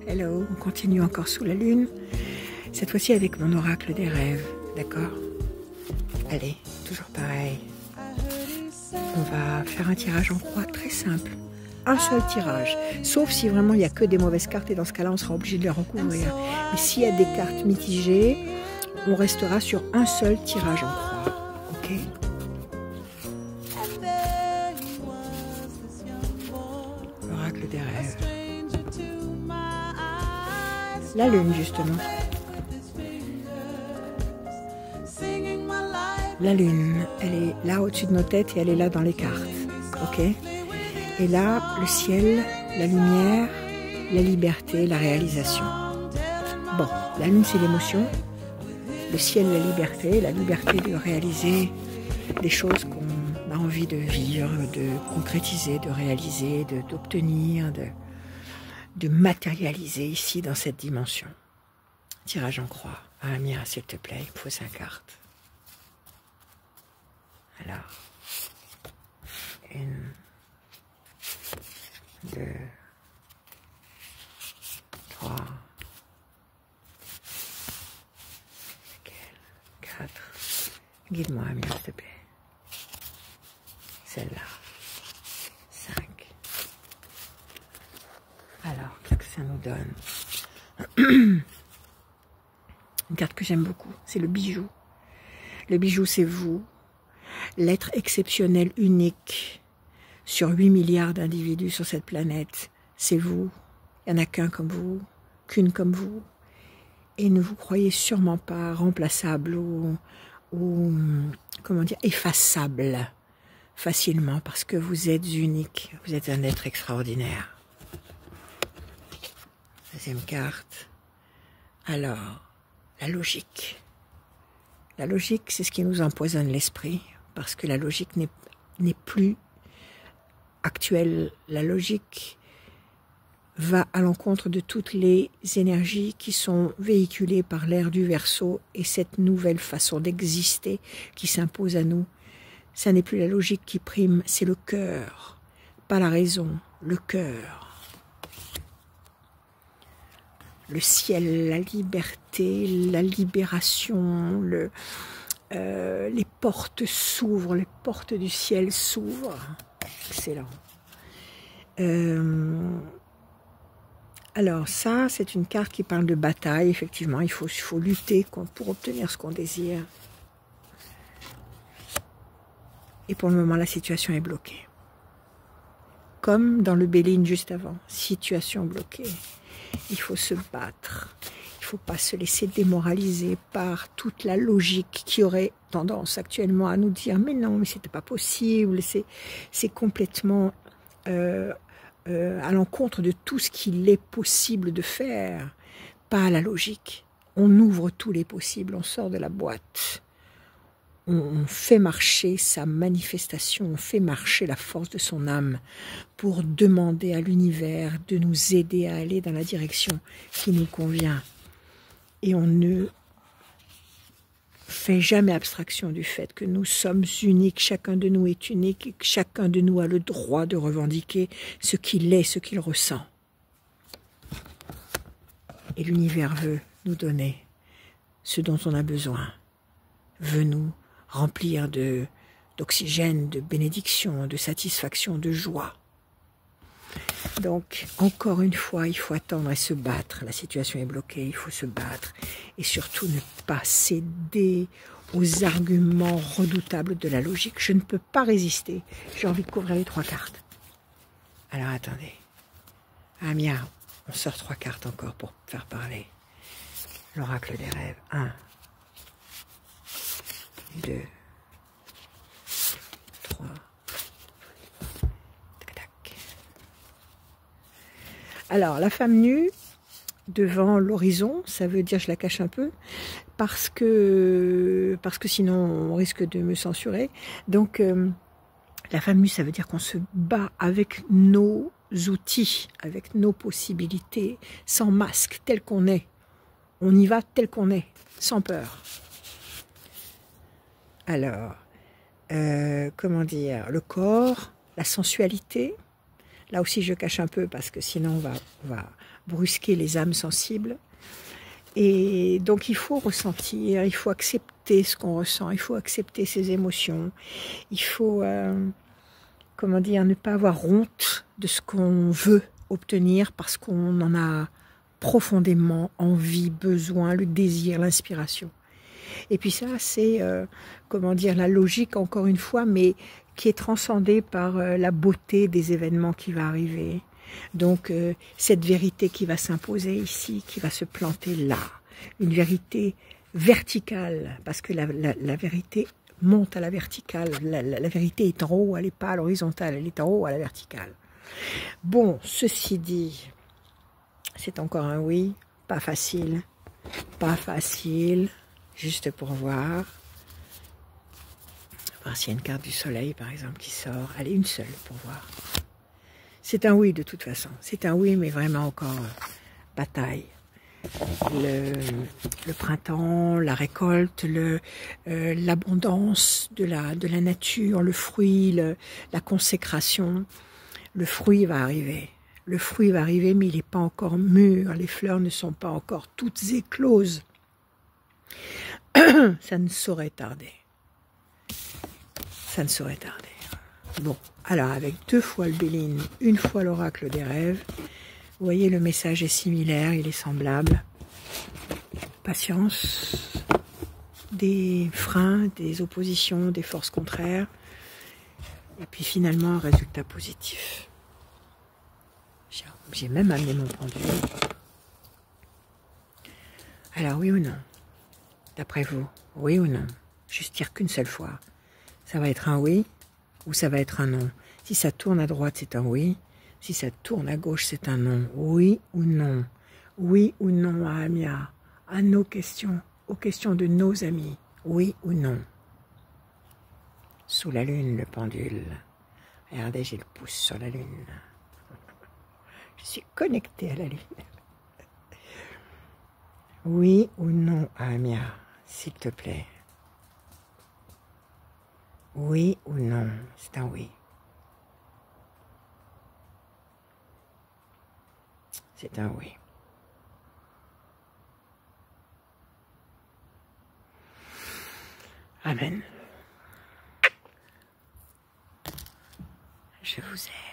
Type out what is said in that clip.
Hello, on continue encore sous la lune. Cette fois-ci avec mon oracle des rêves, d'accord? Allez, toujours pareil. On va faire un tirage en croix très simple. Un seul tirage. Sauf si vraiment il n'y a que des mauvaises cartes et dans ce cas-là, on sera obligé de les recouvrir. Mais s'il y a des cartes mitigées, on restera sur un seul tirage en croix. Ok? L'oracle des rêves. La lune, justement. La lune, elle est là au-dessus de nos têtes et elle est là dans les cartes. Ok? Et là, le ciel, la lumière, la liberté, la réalisation. Bon, la lune, c'est l'émotion. Le ciel, la liberté de réaliser des choses qu'on a envie de vivre, de concrétiser, de réaliser, d'obtenir, de matérialiser ici dans cette dimension. Tirage en croix. Ah, Mira, s'il te plaît, il faut 5 cartes. Alors, 1, 2, 3, 4. Guide-moi, Amir, s'il te plaît. Celle-là. 5. Alors, qu'est-ce que ça nous donne? Une carte que j'aime beaucoup, c'est le bijou. Le bijou, c'est vous. L'être exceptionnel, unique, sur 8 milliards d'individus sur cette planète, c'est vous. Il n'y en a qu'un comme vous, qu'une comme vous. Et ne vous croyez sûrement pas remplaçable ou comment dire, effaçable facilement parce que vous êtes unique, vous êtes un être extraordinaire. Deuxième carte. Alors, la logique. La logique, c'est ce qui nous empoisonne l'esprit. Parce que la logique n'est plus actuelle. La logique va à l'encontre de toutes les énergies qui sont véhiculées par l'ère du Verseau et cette nouvelle façon d'exister qui s'impose à nous. Ça n'est plus la logique qui prime, c'est le cœur, pas la raison, le cœur. Le ciel, la liberté, la libération, les portes s'ouvrent, les portes du ciel s'ouvrent. Excellent. Alors ça, c'est une carte qui parle de bataille. Effectivement, il faut lutter pour obtenir ce qu'on désire. Et pour le moment, la situation est bloquée. Comme dans le Béline juste avant. Situation bloquée. Il faut se battre. Il ne faut pas se laisser démoraliser par toute la logique qui aurait tendance actuellement à nous dire « mais non, mais c'était pas possible, c'est complètement à l'encontre de tout ce qu'il est possible de faire ». Pas la logique. On ouvre tous les possibles, on sort de la boîte. On fait marcher sa manifestation, on fait marcher la force de son âme pour demander à l'univers de nous aider à aller dans la direction qui nous convient. Et on ne fait jamais abstraction du fait que nous sommes uniques, chacun de nous est unique, et que chacun de nous a le droit de revendiquer ce qu'il est, ce qu'il ressent. Et l'univers veut nous donner ce dont on a besoin, veut nous remplir d'oxygène, de bénédiction, de satisfaction, de joie. Donc, encore une fois, il faut attendre et se battre. La situation est bloquée, il faut se battre. Et surtout, ne pas céder aux arguments redoutables de la logique. Je ne peux pas résister. J'ai envie de couvrir les 3 cartes. Alors, attendez. Ah, Mia, on sort 3 cartes encore pour faire parler. L'oracle des rêves. 1, 2, 3. Alors, la femme nue, devant l'horizon, ça veut dire, je la cache un peu, parce que sinon on risque de me censurer. Donc, la femme nue, ça veut dire qu'on se bat avec nos outils, avec nos possibilités, sans masque, tel qu'on est. On y va tel qu'on est, sans peur. Alors, comment dire, le corps, la sensualité. Là aussi, je cache un peu parce que sinon, on va brusquer les âmes sensibles. Et donc il faut ressentir, il faut accepter ce qu'on ressent, il faut accepter ses émotions, il faut, comment dire, ne pas avoir honte de ce qu'on veut obtenir parce qu'on en a profondément envie, besoin, le désir, l'inspiration. Et puis ça, c'est, comment dire, la logique, encore une fois, mais qui est transcendée par la beauté des événements qui va arriver. Donc, cette vérité qui va s'imposer ici, qui va se planter là. Une vérité verticale, parce que la vérité monte à la verticale. La vérité est en haut, elle n'est pas à l'horizontale, elle est en haut à la verticale. Bon, ceci dit, c'est encore un oui, pas facile, juste pour voir s'il y a une carte du soleil, par exemple, qui sort. Allez, une seule pour voir. C'est un oui de toute façon. C'est un oui, mais vraiment encore bataille. Le printemps, la récolte, l'abondance de la nature, le fruit, la consécration. Le fruit va arriver. Le fruit va arriver, mais il n'est pas encore mûr. Les fleurs ne sont pas encore toutes écloses. Ça ne saurait tarder. Ça ne saurait tarder. Bon, alors avec 2 fois le Béline, 1 fois l'oracle des rêves, vous voyez le message est similaire, il est semblable. Patience, des freins, des oppositions, des forces contraires, et puis finalement un résultat positif. J'ai même amené mon pendule. Alors oui ou non? D'après vous, oui ou non? Juste dire qu'une seule fois. Ça va être un oui ou ça va être un non. Si ça tourne à droite, c'est un oui. Si ça tourne à gauche, c'est un non. Oui ou non? Oui ou non à Amia? À nos questions, aux questions de nos amis. Oui ou non? Sous la lune, le pendule. Regardez, j'ai le pouce sur la lune. Je suis connectée à la lune. Oui ou non à Amia, s'il te plaît? Oui ou non? C'est un oui. C'est un oui. Amen. Je vous aime.